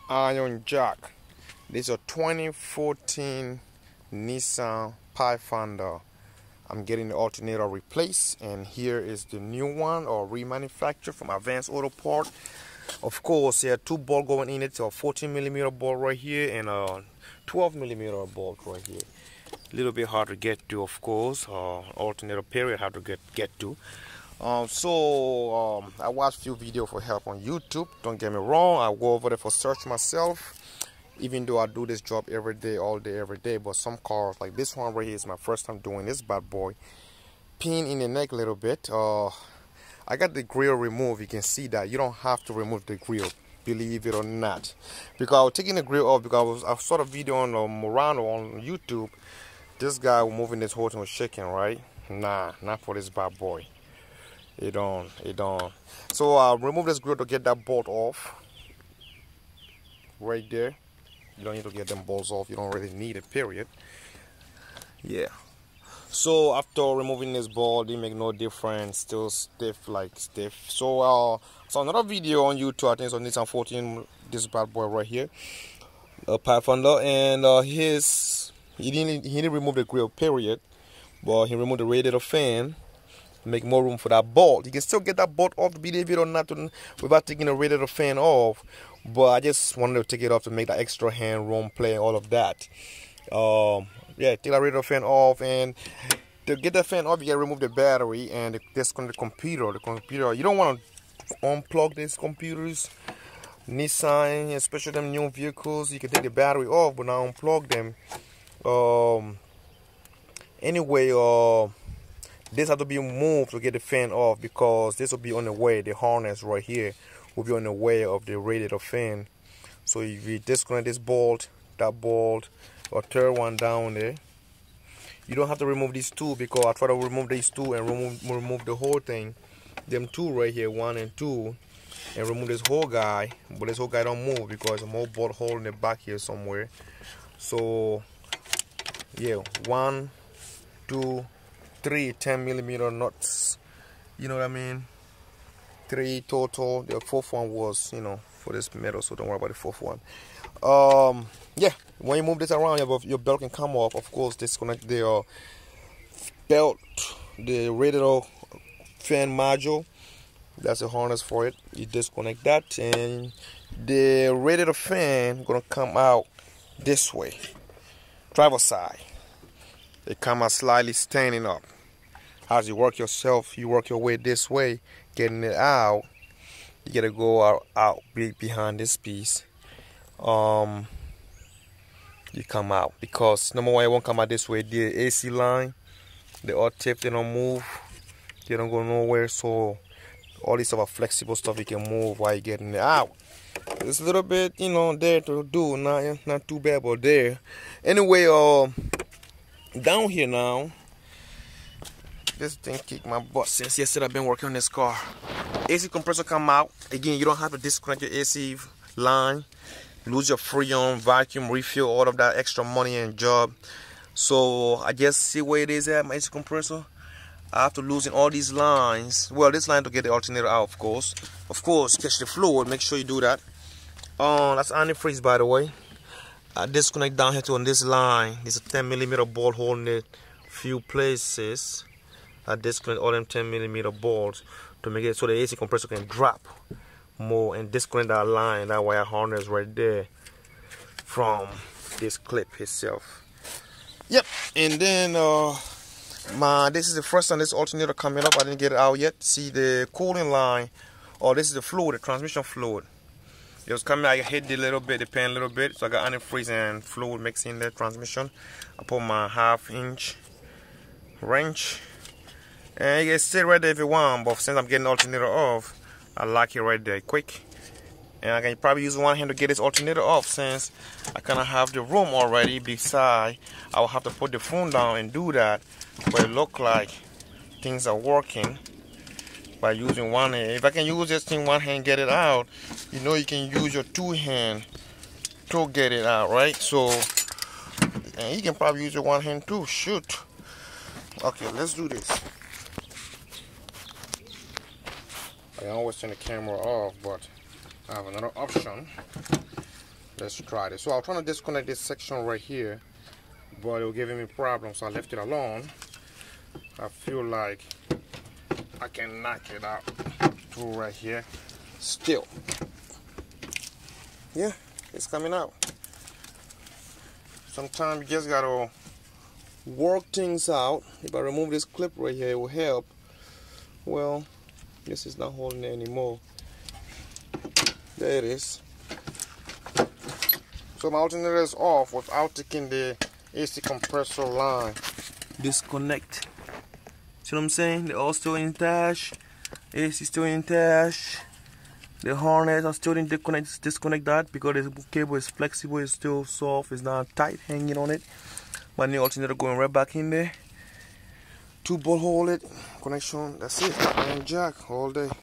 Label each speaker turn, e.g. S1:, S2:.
S1: iron jack. This is a 2014 Nissan Pathfinder. I'm getting the alternator replaced, and here is the new one or remanufactured from Advanced Auto Part. Of course, there are two bolts going in it, a 14mm bolt right here and a 12mm bolt right here. A little bit hard to get to, of course. Alternator period hard to get to. I watched a few videos for help on YouTube. Don't get me wrong, I go over there for search myself. Even though I do this job every day, all day, every day, but some cars like this one right here is my first time doing this bad boy. Pin in the neck a little bit. I got the grill removed. You can see that you don't have to remove the grill, believe it or not, because I was taking the grill off because I saw the video on Murano on YouTube. This guy was moving this whole thing was shaking, right? Nah, not for this bad boy. It don't. So I remove this grill to get that bolt off right there. You don't need to get them bolts off. You don't really need it, period. Yeah. So after removing this bolt, it make no difference. Still stiff like stiff. So another video on YouTube. I think it's on Nissan 14. This bad boy right here, a Pathfinder, and he didn't remove the grill, period. But he removed the radiator fan. Make more room for that bolt. You can still get that bolt off, believe it or not, without taking the radiator fan off. But I just wanted to take it off to make that extra hand room play, all of that. Yeah, take that radiator fan off, and to get the fan off, you gotta remove the battery and disconnect the computer. The computer, you don't want to unplug these computers. Nissan, especially them new vehicles, you can take the battery off, but not unplug them. Anyway, this has to be moved to get the fan off because this will be on the way. The harness right here will be on the way of the radiator fan. So if you disconnect this bolt, that bolt, or third one down there, you don't have to remove these two, because I try to remove these two and remove the whole thing. Them two right here, 1 and 2, and remove this whole guy. But this whole guy don't move because there's a more bolt hole in the back here somewhere. So yeah, 1, 2, 3 10mm nuts, you know what I mean, 3 total. The fourth one was, for this metal, so don't worry about the fourth one. Yeah, when you move this around, your belt can come off. Of course, disconnect the belt, the radiator fan module, that's the harness for it. You disconnect that, and the radiator fan gonna come out this way, driver's side. It come out slightly standing up. As you work you work your way this way, getting it out. You gotta go out behind this piece. You come out, because number one, it won't come out this way. The AC line, the odd tip, they don't move. They don't go nowhere. So all this stuff, flexible stuff, you can move while you're getting it out. It's a little bit, there to do. Not too bad, but there. Anyway, down here now, this thing kicked my butt since yesterday. I've been working on this car. AC compressor come out. Again, you don't have to disconnect your AC line, lose your Freon, vacuum, refill, all of that extra money and job. So I just see where it is at, my AC compressor. After losing all these lines, well, this line to get the alternator out, of course, catch the fluid, make sure you do that. That's antifreeze, by the way. I disconnect down here to on this line. There's a 10mm bolt holding it few places. I disconnect all them 10mm bolts to make it so the AC compressor can drop more, and disconnect that line, that wire harness right there from this clip itself. Yep. And then this is the first time this alternator coming up. I didn't get it out yet. See the cooling line, this is the fluid, the transmission fluid. It was coming out, I hit the pan a little bit, so I got antifreeze and fluid mixing the transmission. I put my 1/2-inch wrench, and you can sit right there if you want, but since I'm getting the alternator off, I lock it right there quick. And I can probably use one hand to get this alternator off, since I kind of have the room already. Besides, I will have to put the phone down and do that, but it look like things are working by using one hand. If I can use this thing one hand, get it out, you can use your two hand to get it out, right? So, and you can probably use your one hand too. Shoot. Okay, let's do this. I always turn the camera off, but I have another option. Let's try this. So I was trying to disconnect this section right here, but it was giving me problems, so I left it alone. I feel like I can knock it out through right here. Still, yeah, it's coming out. Sometimes you just gotta work things out. If I remove this clip right here, it will help. Well, this is not holding it anymore. There it is. So my alternator is off without taking the AC compressor line. Disconnect. See what I'm saying? They're all still intact. AC still intact. The harness are still in disconnect that because the cable is flexible, it's still soft, it's not tight hanging on it. My new alternator going right back in there. 2-bolt hold it, connection, that's it. Iron jack all day.